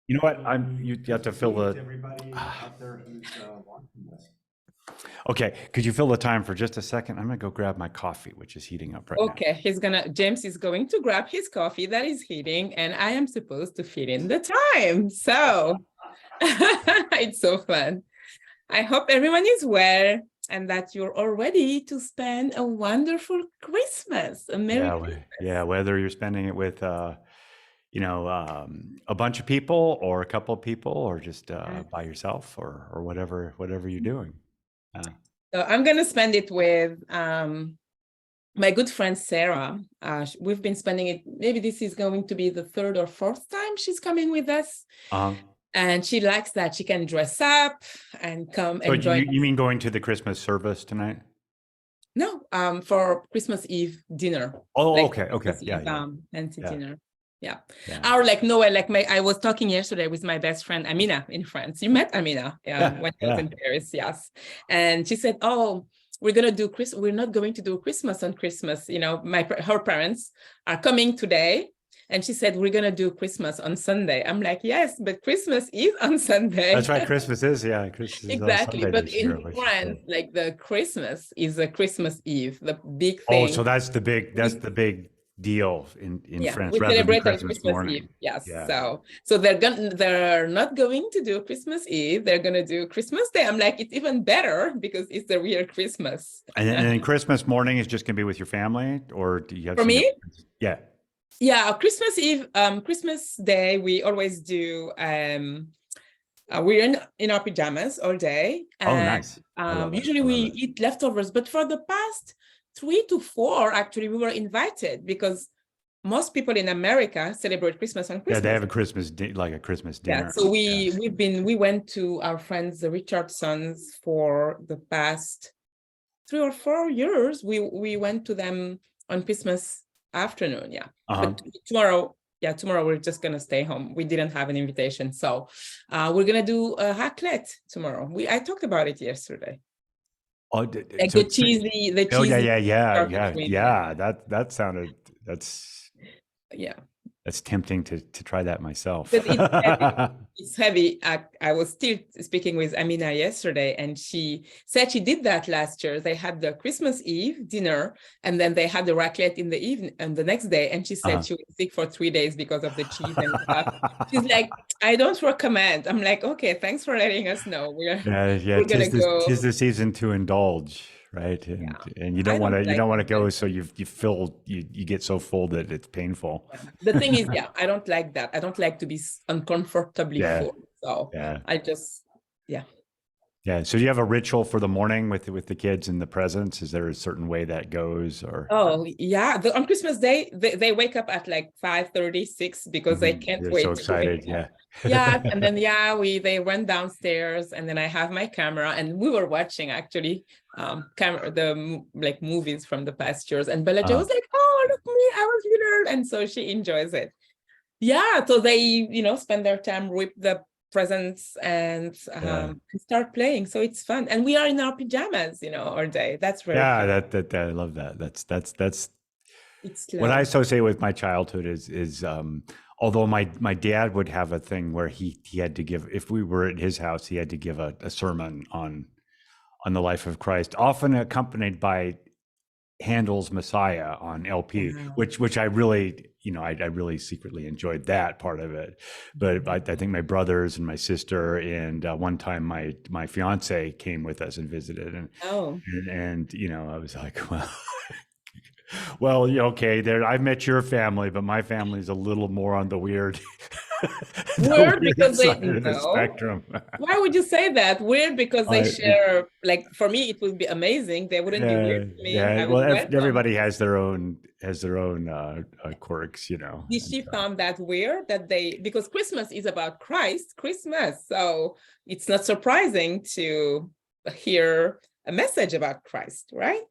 You know what? You have to fill the. Everybody out there who's watching this. Okay, could you fill the time for just a second? I'm gonna go grab my coffee, which is heating up right now. Okay, James is going to grab his coffee that is heating, and I am supposed to fit in the time. So it's so fun. I hope everyone is well and that you're all ready to spend a wonderful Christmas. A Merry Christmas. Yeah. Whether you're spending it with, a bunch of people or a couple of people or just by yourself or whatever you're doing. So I'm gonna spend it with my good friend Sarah. We've been spending it. Maybe this is going to be the third or fourth time she's coming with us. And she likes that she can dress up and come So and join. You mean going to the Christmas service tonight? No, for Christmas Eve dinner. Oh, like okay. Fancy dinner. Yeah. Yeah. Or like Noel, I was talking yesterday with my best friend Amina in France. You met Amina when I was in Paris, yes. And she said, "Oh, we're gonna do we're not going to do Christmas on Christmas. Her parents are coming today." And she said, "We're gonna do Christmas on Sunday." I'm like, "Yes, but Christmas is on Sunday." That's right. Christmas is, Christmas exactly. Is on Sunday but in France, like the Christmas is a Christmas Eve, the big thing. Oh, so that's the big deal in France. We rather celebrate than on Christmas Christmas morning. Eve. Yes. Yeah. So they're not going to do Christmas Eve. They're going to do Christmas Day. I'm like, it's even better because it's the real Christmas. And then Christmas morning is just going to be with your family, or do you have? For me? Yeah. Yeah. Christmas Eve, Christmas Day, we always do. We're in our pajamas all day. And, nice. Usually we eat leftovers, but for the past 3 to 4, actually, we were invited because most people in America celebrate Christmas on Christmas. Yeah, they have a Christmas Christmas dinner. Yeah, so we went to our friends the Richardsons for the past 3 or 4 years. We went to them on Christmas afternoon. Yeah, but tomorrow we're just gonna stay home. We didn't have an invitation, so we're gonna do a raclette tomorrow. I talked about it yesterday. Oh, like the cheesy. Oh yeah. That sounded. That's tempting to try that myself. But it's heavy. It's heavy. I was still speaking with Amina yesterday, and she said she did that last year. They had the Christmas Eve dinner, and then they had the raclette in the evening and the next day. And she said she was sick for 3 days because of the cheese and stuff. She's like, "I don't recommend." I'm like, "Okay, thanks for letting us know. We're gonna go." 'Tis the season to indulge. Right. And you don't want to go. So you get so full that it's painful. The thing is, I don't like that. I don't like to be uncomfortably full. So I just, Yeah. So do you have a ritual for the morning with the kids and the presents? Is there a certain way that goes or? Oh yeah. On Christmas Day, they wake up at like 5:36 because they can't wait. So excited. Yeah. And then, they went downstairs, and then I have my camera, and we were watching actually the movies from the past years. And Bella Jo was like, "Oh, look me, I was little." And so she enjoys it. Yeah. So they, spend their time with the presents and start playing. So it's fun. And we are in our pajamas, all day. That's very fun. That I love that. That's it's what I associate with my childhood is although my dad would have a thing where he had to give, if we were at his house, he had to give a sermon on the life of Christ, often accompanied by Handel's Messiah on LP, which I really, I really secretly enjoyed that part of it. But I think my brothers and my sister and one time my fiance came with us and visited, and I was like, well, okay, I've met your family, but my family is a little more on the weird. Weird because they the spectrum. Why would you say that? Weird because they share. Like for me, it would be amazing. They wouldn't be weird to me. Well, everybody has their own quirks, Did she found that weird because Christmas is about Christmas, so it's not surprising to hear a message about Christ, right?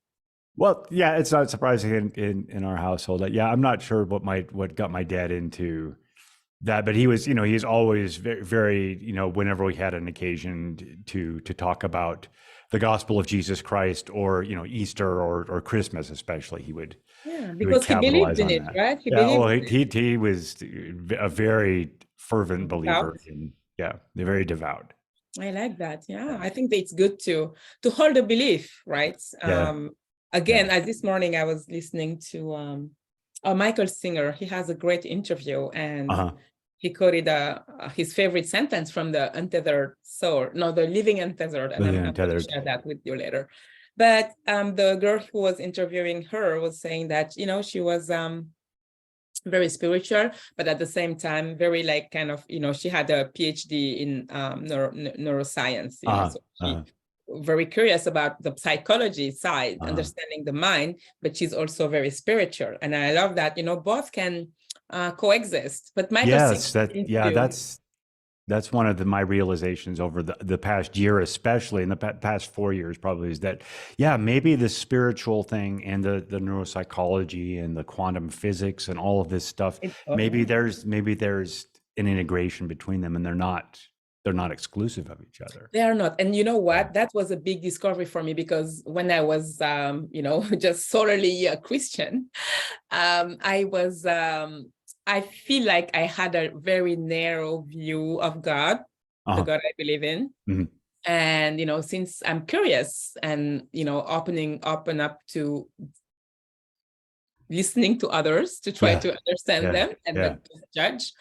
Well, yeah, it's not surprising in our household. I'm not sure what got my dad into that, but he was, he's always very, very, whenever we had an occasion to talk about the gospel of Jesus Christ or, Easter or Christmas, especially, he would. Yeah, because he believed in it, right? He was a very fervent believer Devout. in, yeah, they're very devout. I like that. Yeah, Yeah. I think that it's good to hold a belief, right? Yeah. Again, as this morning I was listening to Michael Singer. He has a great interview, and Uh-huh. he quoted his favorite sentence from the Untethered Soul, no, the Living Untethered, and Living I'm going to Untethered. share that with you later. But the girl who was interviewing her was saying that, you know, she was very spiritual, but at the same time, very like kind of, you know, she had a PhD in neuroscience, you know, so she very curious about the psychology side, understanding the mind, but she's also very spiritual. And I love that, you know, both can coexist. But Michael that's one of my realizations over the past year, especially in the past 4 years, probably, is that, yeah, maybe the spiritual thing and the neuropsychology and the quantum physics and all of this stuff, maybe there's an integration between them, and they're not exclusive of each other. They are not. And you know what? That was a big discovery for me, because when I was, you know, just solely a Christian, I feel like I had a very narrow view of God, the God I believe in. Mm-hmm. And, you know, since I'm curious and, you know, open up to listening to others to try to understand them and not just judge.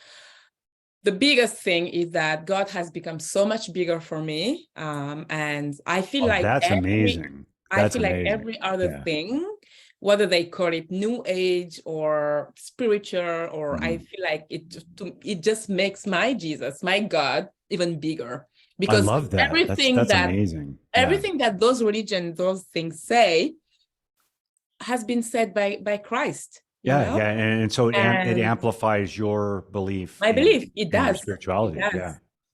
The biggest thing is that God has become so much bigger for me. And I feel like that's amazing. I feel like every other thing, whether they call it new age or spiritual, or I feel like it just makes my Jesus, my God, even bigger. Because I love that. Everything that's amazing. Everything that those religions, those things say, has been said by Christ. You know? And so it amplifies your belief. My belief, it does. Spirituality,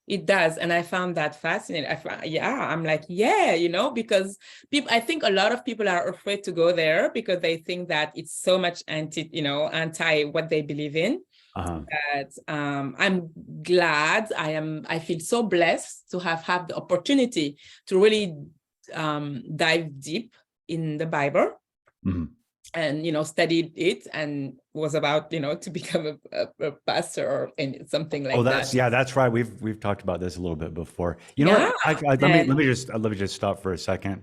It does. And I found that fascinating. I'm like, yeah, you know, because I think a lot of people are afraid to go there because they think that it's so much anti what they believe in. But I'm glad I feel so blessed to have the opportunity to really dive deep in the Bible. And, you know, studied it and was about, you know, to become a pastor or something like that. That's right. We've talked about this a little bit before. You know what? Let me just stop for a second.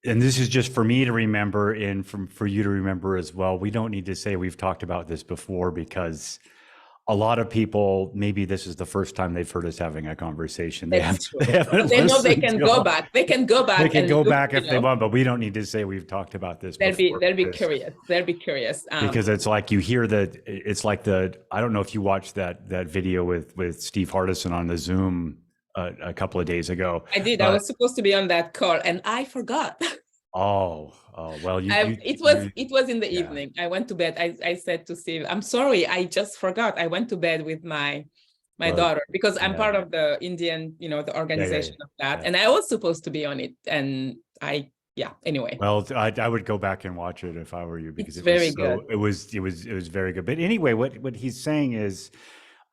And this is just for me to remember, and for you to remember as well. We don't need to say we've talked about this before, because a lot of people, maybe this is the first time they've heard us having a conversation. They know they can go back. They can go back. They can go back if they want, but we don't need to say we've talked about this before. They'll be curious. They'll be curious. Because it's like you hear I don't know if you watched that video with Steve Hardison on the Zoom a couple of days ago. I did. I was supposed to be on that call and I forgot. Oh well, it was in the evening. I went to bed. I said to Steve, I'm sorry, I just forgot. I went to bed with my daughter, because I'm part of the Indian, you know, the organization of that. And I was supposed to be on it. And anyway. Well, I would go back and watch it if I were you, because it's very good. It was very good. But anyway, what he's saying is,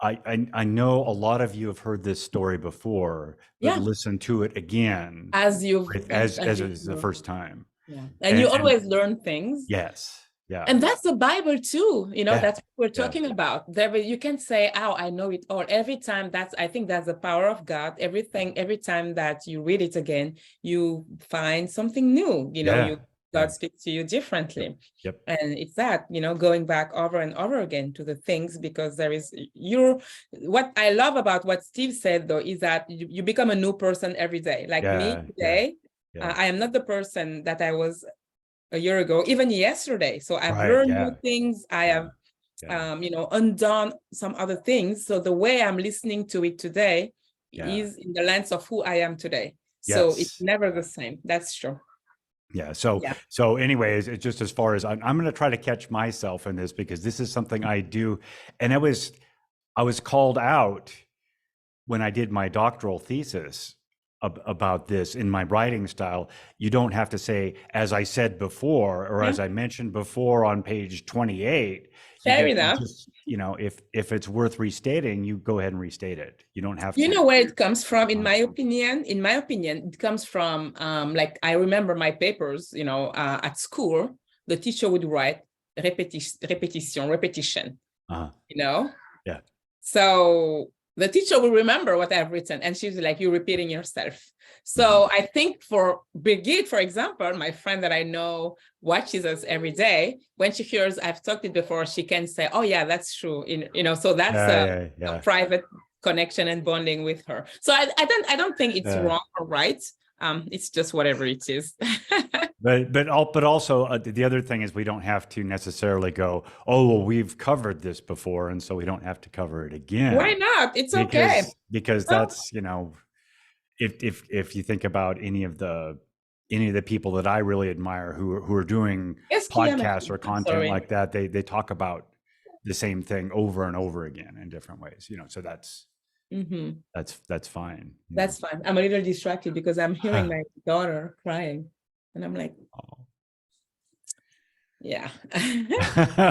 I know a lot of you have heard this story before, but listen to it again as it's the first time. Yeah. And you always learn things. Yes. Yeah. And that's the Bible too. You know, that's what we're talking about. You can say, oh, I know it all. Every time I think that's the power of God. Every time that you read it again, you find something new, you know, God speaks to you differently. Yep. And it's that, you know, going back over and over again to the things, because what I love about what Steve said though, is that you become a new person every day. Like me today, I am not the person that I was a year ago, even yesterday. So I've learned new things. I have, you know, undone some other things. So the way I'm listening to it today is in the lens of who I am today. So it's never the same. That's true. Yeah. So anyways, it's just as far as I'm going to try to catch myself in this, because this is something I do. And I was called out when I did my doctoral thesis about this in my writing style. You don't have to say, as I said before, or as I mentioned before on page 28. Fair enough. You know, if it's worth restating, you go ahead and restate it. You don't have to. You know where it comes from, in my opinion? In my opinion, it comes from, like, I remember my papers, you know, at school, the teacher would write repetition, you know? Yeah. So the teacher will remember what I've written, and she's like, you're repeating yourself. So I think for Brigitte, for example, my friend that I know watches us every day, when she hears I've talked it before, she can say, oh yeah, that's true. So that's a private connection and bonding with her. So I don't think it's wrong or right. It's just whatever it is. But also the other thing is we don't have to necessarily go, oh, well, we've covered this before, and so we don't have to cover it again. Why not? It's okay. Because that's, if you think about any of the people that I really admire who are doing podcasts or content like that, they talk about the same thing over and over again in different ways. So that's fine. That's fine. I'm a little distracted because I'm hearing my daughter crying, and I'm like, oh. Yeah.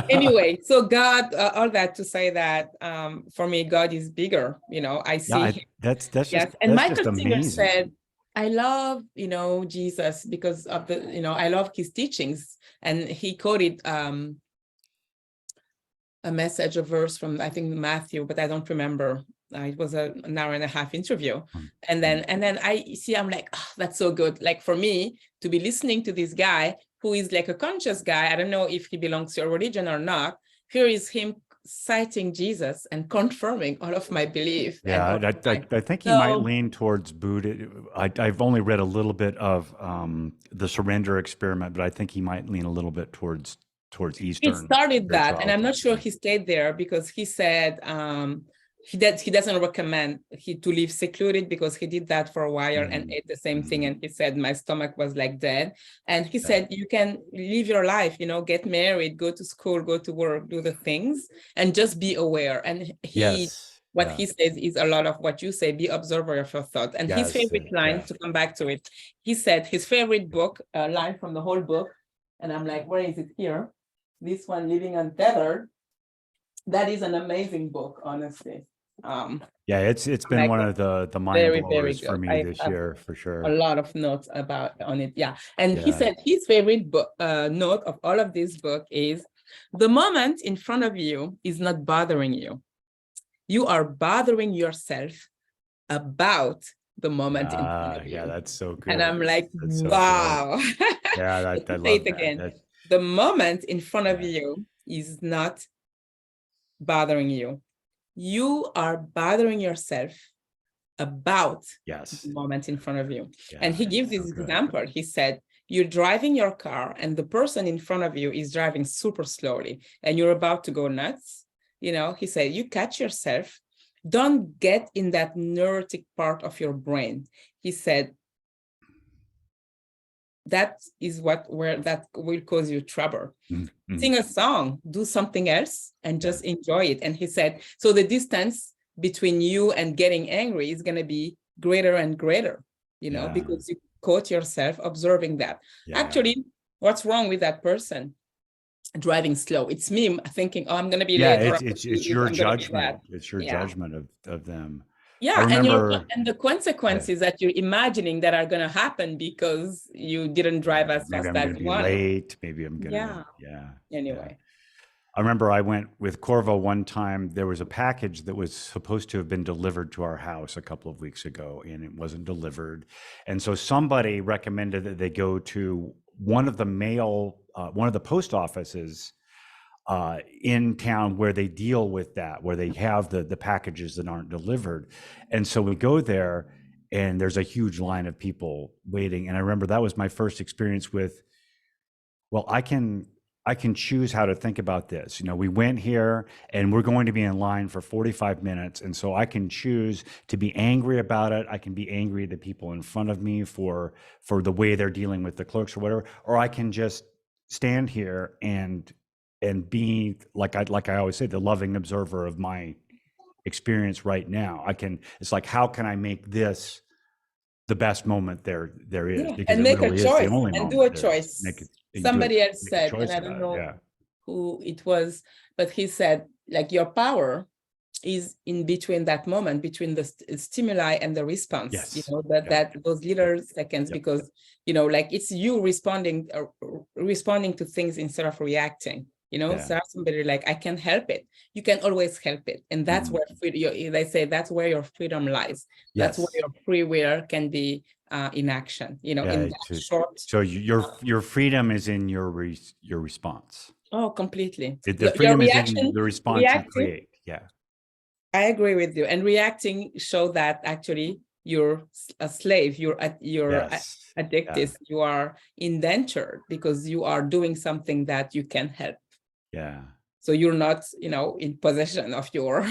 Anyway, so God, all that to say that for me, God is bigger. I see. That's just and that's Michael just Singer amazing. said, I love Jesus because of the I love his teachings, and he quoted a message, a verse from I think Matthew, but I don't remember. It was an hour and a half interview. And then I'm like, oh, that's so good. Like for me to be listening to this guy who is like a conscious guy. I don't know if he belongs to a religion or not. Here is him citing Jesus and confirming all of my belief. Yeah, I think he might lean towards Buddha. I've only read a little bit of the Surrender Experiment, but I think he might lean a little bit towards Eastern. He started that, and I'm not sure he stayed there because he said he doesn't recommend to live secluded because he did that for a while and ate the same thing, and he said my stomach was like dead, and he said you can live your life, get married, go to school, go to work, do the things, and just be aware. And he says is a lot of what you say, be observer of your thought. And his favorite line, to come back to it, he said his favorite book, line from the whole book, and I'm like, where is it here? This one, Living Untethered. That is an amazing book, honestly. It's been one of the mind blowers for me this year, for sure. A lot of notes on it. And he said his favorite book note of all of this book is the moment in front of you is not bothering you. You are bothering yourself about the moment in front of you. Yeah, that's so good. And I'm like, wow. I love it again. The moment in front of you is not bothering you. You are bothering yourself about the moment in front of you. And he gives this example. He said, you're driving your car and the person in front of you is driving super slowly and you're about to go nuts. He said, you catch yourself. Don't get in that neurotic part of your brain. He said, that is where that will cause you trouble. Sing a song, do something else, and just enjoy it. And he said, so the distance between you and getting angry is going to be greater and greater, because you caught yourself observing that. Actually, what's wrong with that person driving slow? It's me thinking, oh, I'm going to be late. It's your judgment. It's your judgment of them. And the consequences that you're imagining that are going to happen because you didn't drive as fast as you wanted. Late. Maybe I'm going to. Anyway. I remember I went with Corvo one time. There was a package that was supposed to have been delivered to our house a couple of weeks ago, and it wasn't delivered. And so somebody recommended that they go to one of the post offices in town where they deal with that, where they have the packages that aren't delivered. And so we go there and there's a huge line of people waiting. And I remember that was my first experience with, well, I can choose how to think about this. We went here and we're going to be in line for 45 minutes. And so I can choose to be angry about it. I can be angry at the people in front of me for the way they're dealing with the clerks or whatever, or I can just stand here and be like I always say, the loving observer of my experience right now. It's like, how can I make this the best moment there is? Because and make really a choice and do a choice. Somebody else said, and I don't know who it was, but he said, like, your power is in between that moment, between the stimuli and the response. Those little seconds, because like it's you responding to things instead of reacting. you know, Yeah. serve somebody, like I can help it. You can always help it. And that's where they say that's where your freedom lies. That's where Yes. your free will can be in action, you know, in Yeah. that short. So your freedom is in your response. Oh, completely. The Your freedom is in the response you reacting. create. Yeah. I agree with you. And reacting show that actually you're a slave, you're Yes. addicted, you are indentured because you are doing something that you can help. Yeah. So you're not, you know, in possession of your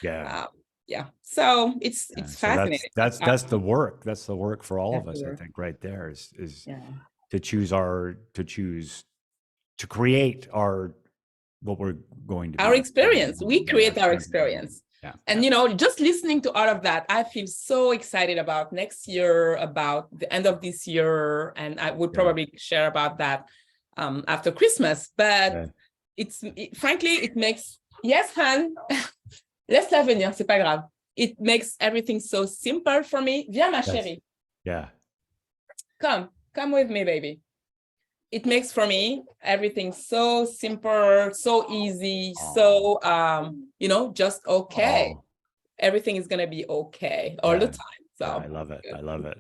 Yeah. yeah. So it's So fascinating. that's the work. That's the work for all of That's us, the I work. think, right there is Yeah. to create our what we're going to be. Our experience. We Yeah, create our experience. Yeah. And, you know, just listening to all of that, I feel so excited about next year, about the end of this year. And I would probably share about that after Christmas. But frankly, it makes, yes, Han, laisse-la venir, c'est pas grave. It makes everything so simple for me. Viens, ma chérie. Yeah. Come with me, baby. It makes for me everything so simple, so easy, so you know, just okay. Everything is gonna be okay all the time. So I love it. I love it.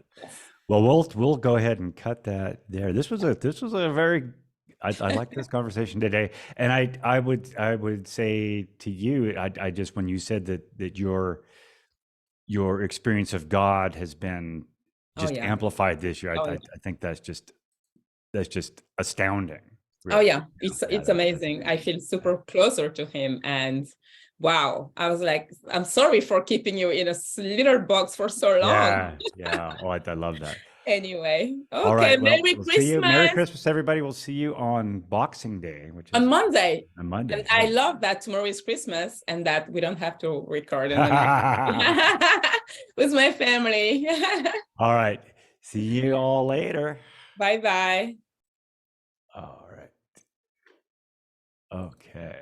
Well, we'll go ahead and cut that there. This was a very I like this conversation today, and I would say to you, I just when you said that your experience of God has been just amplified this year, I think that's just astounding. Really. Oh yeah, it's amazing. I feel super closer to him, and wow, I was like, I'm sorry for keeping you in a little box for so long. Yeah. Oh, I love that. Anyway, okay. All right. Well, Merry Christmas. See you. Merry Christmas, everybody. We'll see you on Boxing Day, which is on Monday. On Monday. And I love that tomorrow is Christmas and that we don't have to record in the night with my family. All right. See you all later. Bye-bye. All right. Okay.